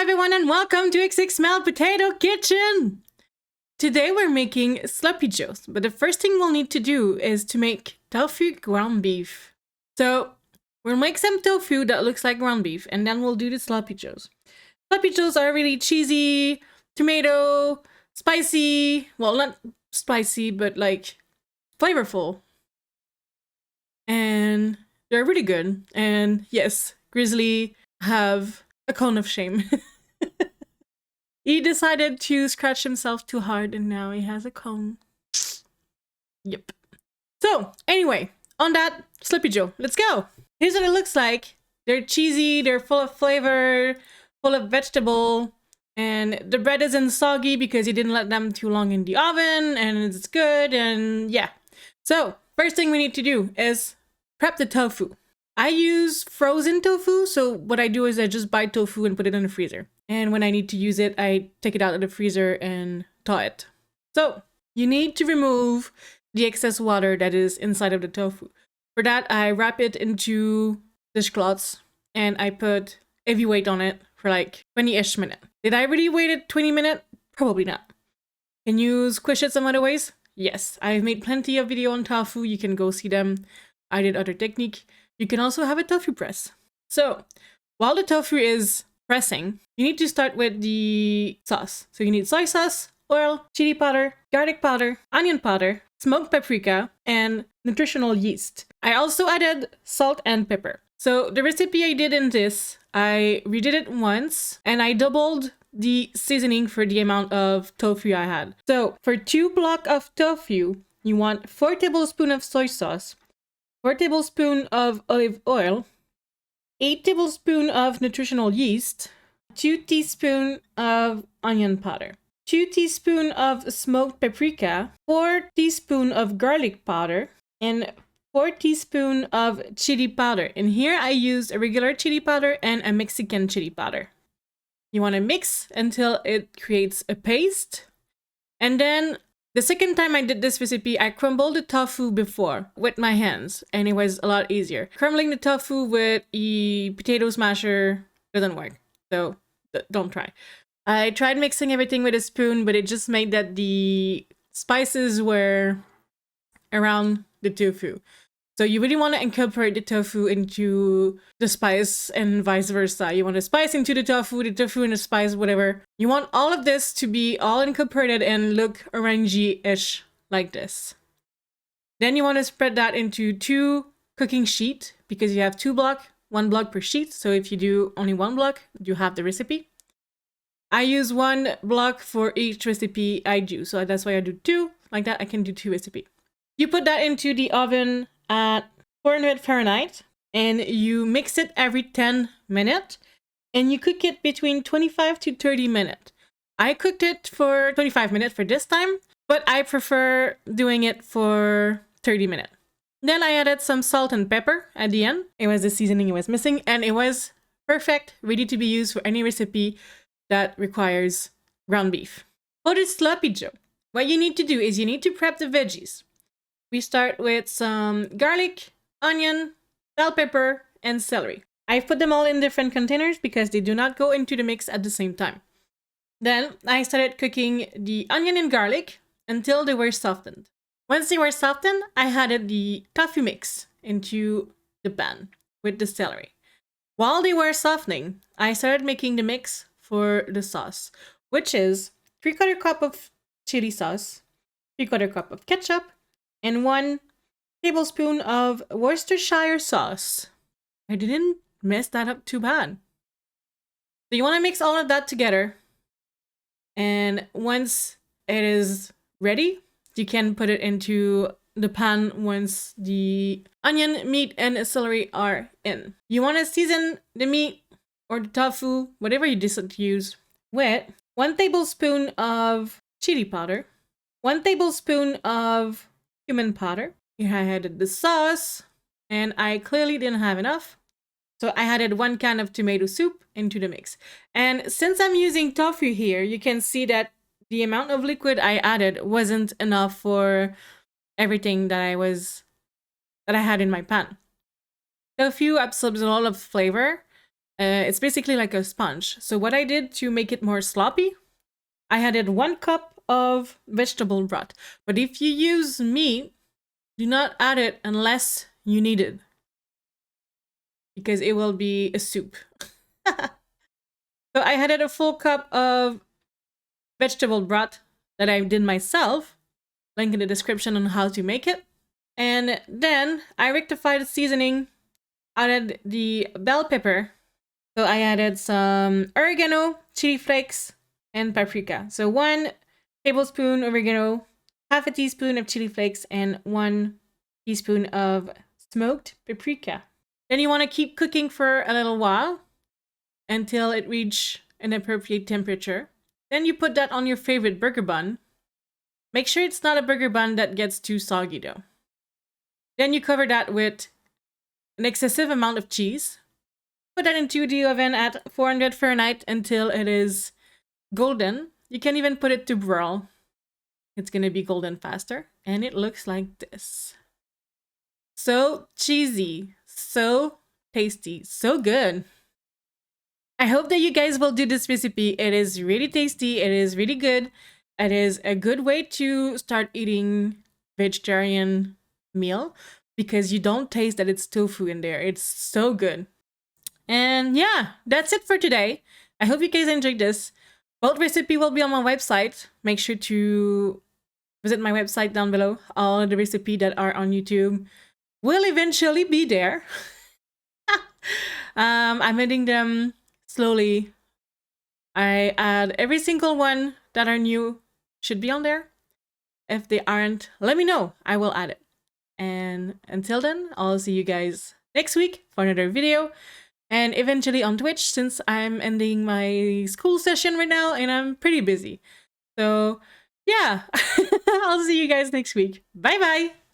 everyone and welcome to xxMelle Potato Kitchen! Today we're making sloppy joes, but the first thing we'll need to do is to make tofu ground beef. So we'll make some tofu that looks like ground beef and then we'll do the sloppy joes. Sloppy joes are really cheesy, tomato, spicy, well not spicy but like flavorful. And they're really good. And yes, Grizzly have a cone of shame. He decided to scratch himself too hard and now he has a cone. Yep. So anyway, on that sloppy joe, let's go. Here's what it looks like. They're cheesy, they're full of flavor, full of vegetable, and the bread isn't soggy because you didn't let them too long in the oven, and it's good, and yeah. So first thing we need to do is prep the tofu. I use frozen tofu, so what I do is I just buy tofu and put it in the freezer. And when I need to use it, I take it out of the freezer and thaw it. So you need to remove the excess water that is inside of the tofu. For that, I wrap it into dishcloths and I put heavy weight on it for like 20-ish minutes. Did I really wait it 20 minutes? Probably not. Can you squish it some other ways? Yes, I've made plenty of video on tofu. You can go see them. I did other technique. You can also have a tofu press. So while the tofu is pressing, you need to start with the sauce. So you need soy sauce, oil, chili powder, garlic powder, onion powder, smoked paprika, and nutritional yeast. I also added salt and pepper. So the recipe I did in this, I redid it once and I doubled the seasoning for the amount of tofu I had. So for 2 blocks of tofu, you want 4 tablespoons of soy sauce, 4 tablespoons of olive oil, 8 tablespoons of nutritional yeast, 2 teaspoons of onion powder, 2 teaspoons of smoked paprika, 4 teaspoons of garlic powder, and 4 teaspoons of chili powder. And here I used a regular chili powder and a Mexican chili powder. You want to mix until it creates a paste. And then the second time I did this recipe, I crumbled the tofu before with my hands, and it was a lot easier. Crumbling the tofu with a potato smasher doesn't work, so don't try. I tried mixing everything with a spoon, but it just made that the spices were around the tofu. So you really want to incorporate the tofu into the spice and vice versa. You want the spice into the tofu in the spice, whatever. You want all of this to be all incorporated and look orangey-ish like this. Then you want to spread that into 2 cooking sheets because you have 2 blocks, 1 block per sheet. So if you do only 1 block, you have the recipe. I use 1 block for each recipe I do. So that's why I do 2. Like that, I can do 2 recipes. You put that into the oven at 400 Fahrenheit and you mix it every 10 minutes and you cook it between 25 to 30 minutes. I cooked it for 25 minutes for this time, but I prefer doing it for 30 minutes. Then I added some salt and pepper at the end. It was the seasoning it was missing and it was perfect, ready to be used for any recipe that requires ground beef. For the sloppy joe, what you need to do is you need to prep the veggies. We start with some garlic, onion, bell pepper, and celery. I've put them all in different containers because they do not go into the mix at the same time. Then I started cooking the onion and garlic until they were softened. Once they were softened, I added the tofu mix into the pan with the celery. While they were softening, I started making the mix for the sauce, which is 3/4 cup of chili sauce, 3/4 cup of ketchup, and 1 tablespoon of Worcestershire sauce. I didn't mess that up too bad. So you want to mix all of that together. And once it is ready, you can put it into the pan once the onion, meat, and celery are in. You want to season the meat or the tofu, whatever you decide to use, with 1 tablespoon of chili powder, 1 tablespoon of cumin powder. Here I added the sauce and I clearly didn't have enough. So I added 1 can of tomato soup into the mix. And since I'm using tofu here, you can see that the amount of liquid I added wasn't enough for everything that I had in my pan. Tofu absorbs a lot of flavor It's basically like a sponge. So what I did to make it more sloppy, I added 1 cup of vegetable broth. But if you use meat, do not add it unless you need it, because it will be a soup. So I added a full cup of vegetable broth that I did myself. Link in the description on how to make it. And then I rectified the seasoning, added the bell pepper. So I added some oregano, chili flakes, and paprika. So 1 tablespoon oregano, half a teaspoon of chili flakes, and 1 teaspoon of smoked paprika. Then you want to keep cooking for a little while until it reaches an appropriate temperature. Then you put that on your favorite burger bun. Make sure it's not a burger bun that gets too soggy though. Then you cover that with an excessive amount of cheese. Put that into the oven at 400 Fahrenheit until it is golden. You can even put it to broil. It's gonna be golden faster. And it looks like this. So cheesy, so tasty, so good. I hope that you guys will do this recipe. It is really tasty. It is really good. It is a good way to start eating vegetarian meal because you don't taste that it's tofu in there. It's so good. And yeah, that's it for today. I hope you guys enjoyed this. Both recipe will be on my website. Make sure to visit my website down below. All the recipe that are on YouTube will eventually be there. I'm adding them slowly. I add every single one that are new should be on there. If they aren't, let me know. I will add it. And until then, I'll see you guys next week for another video. And eventually on Twitch, since I'm ending my school session right now and I'm pretty busy. So yeah, I'll see you guys next week. Bye bye!